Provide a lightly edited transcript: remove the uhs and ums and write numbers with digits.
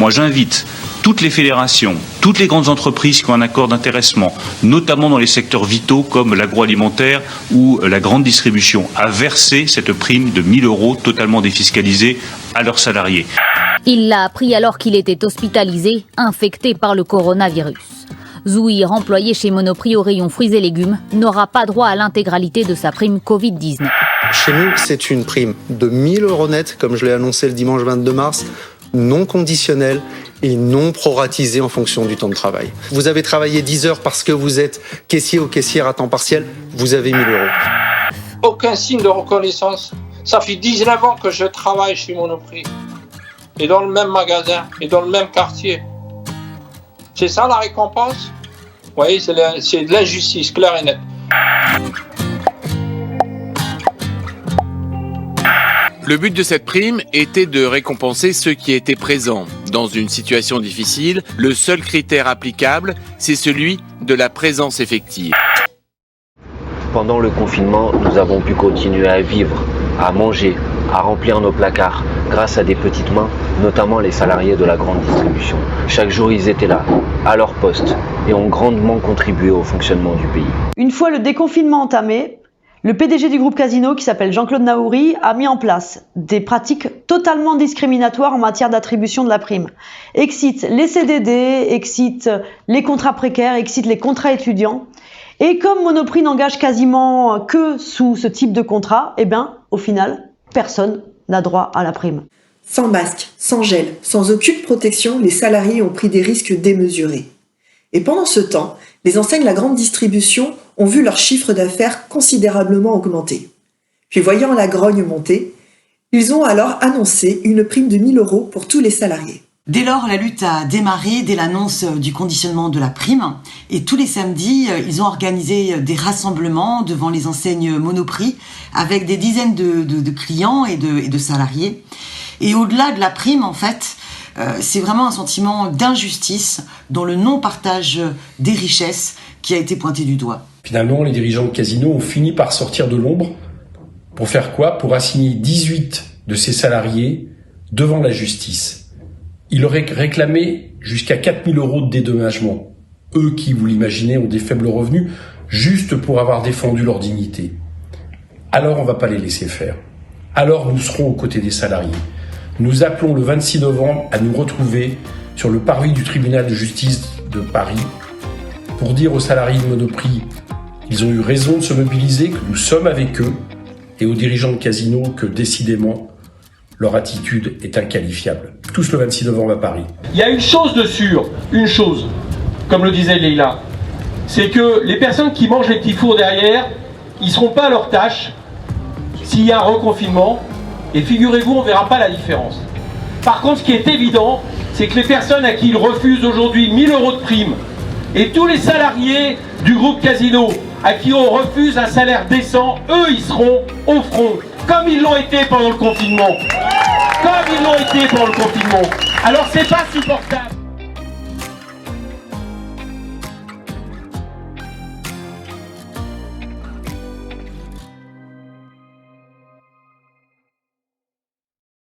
Moi, j'invite toutes les fédérations, toutes les grandes entreprises qui ont un accord d'intéressement, notamment dans les secteurs vitaux comme l'agroalimentaire ou la grande distribution, à verser cette prime de 1 000 € totalement défiscalisée à leurs salariés. Il l'a appris alors qu'il était hospitalisé, infecté par le coronavirus. Zouhir, employé chez Monoprix au rayon fruits et légumes, n'aura pas droit à l'intégralité de sa prime Covid-19. Chez nous, c'est une prime de 1 000 € net, comme je l'ai annoncé le dimanche 22 mars, non conditionnelle et non proratisée en fonction du temps de travail. Vous avez travaillé 10 heures parce que vous êtes caissier ou caissière à temps partiel, vous avez 1 000 €. Aucun signe de reconnaissance. Ça fait 19 ans que je travaille chez Monoprix. Et dans le même magasin, et dans le même quartier. C'est ça la récompense? Oui, c'est de l'injustice, claire et nette. Le but de cette prime était de récompenser ceux qui étaient présents. Dans une situation difficile, le seul critère applicable, c'est celui de la présence effective. Pendant le confinement, nous avons pu continuer à vivre, à manger, à remplir nos placards grâce à des petites mains, notamment les salariés de la grande distribution. Chaque jour, ils étaient là, à leur poste, et ont grandement contribué au fonctionnement du pays. Une fois le déconfinement entamé, le PDG du groupe Casino, qui s'appelle Jean-Claude Naouri, a mis en place des pratiques totalement discriminatoires en matière d'attribution de la prime. Excite les CDD, excite les contrats précaires, excite les contrats étudiants. Et comme Monoprix n'engage quasiment que sous ce type de contrat, eh bien, au final, personne n'a droit à la prime. Sans masque, sans gel, sans aucune protection, les salariés ont pris des risques démesurés. Et pendant ce temps, les enseignes de la grande distribution ont vu leur chiffre d'affaires considérablement augmenter. Puis voyant la grogne monter, ils ont alors annoncé une prime de 1 000 € pour tous les salariés. Dès lors, la lutte a démarré dès l'annonce du conditionnement de la prime. Et tous les samedis, ils ont organisé des rassemblements devant les enseignes Monoprix avec des dizaines de clients et de salariés. Et au-delà de la prime, en fait, c'est vraiment un sentiment d'injustice dans le non-partage des richesses qui a été pointé du doigt. Finalement, les dirigeants de Casino ont fini par sortir de l'ombre. Pour faire quoi? Pour assigner 18 de ces salariés devant la justice. Ils auraient réclamé jusqu'à 4 000 € de dédommagement. Eux qui, vous l'imaginez, ont des faibles revenus, juste pour avoir défendu leur dignité. Alors on ne va pas les laisser faire. Alors nous serons aux côtés des salariés. Nous appelons le 26 novembre à nous retrouver sur le parvis du tribunal de justice de Paris pour dire aux salariés de Monoprix qu'ils ont eu raison de se mobiliser, que nous sommes avec eux, et aux dirigeants de Casino que décidément leur attitude est inqualifiable. Tous le 26 novembre à Paris. Il y a une chose de sûre, une chose, comme le disait Leïla, c'est que les personnes qui mangent les petits fours derrière, ils ne seront pas à leur tâche s'il y a un reconfinement, et figurez-vous, on ne verra pas la différence. Par contre, ce qui est évident, c'est que les personnes à qui ils refusent aujourd'hui 1 000 € de prime, et tous les salariés du groupe Casino à qui on refuse un salaire décent, eux, ils seront au front, comme ils l'ont été pendant le confinement. Comme ils l'ont été pendant le confinement. Alors c'est pas supportable.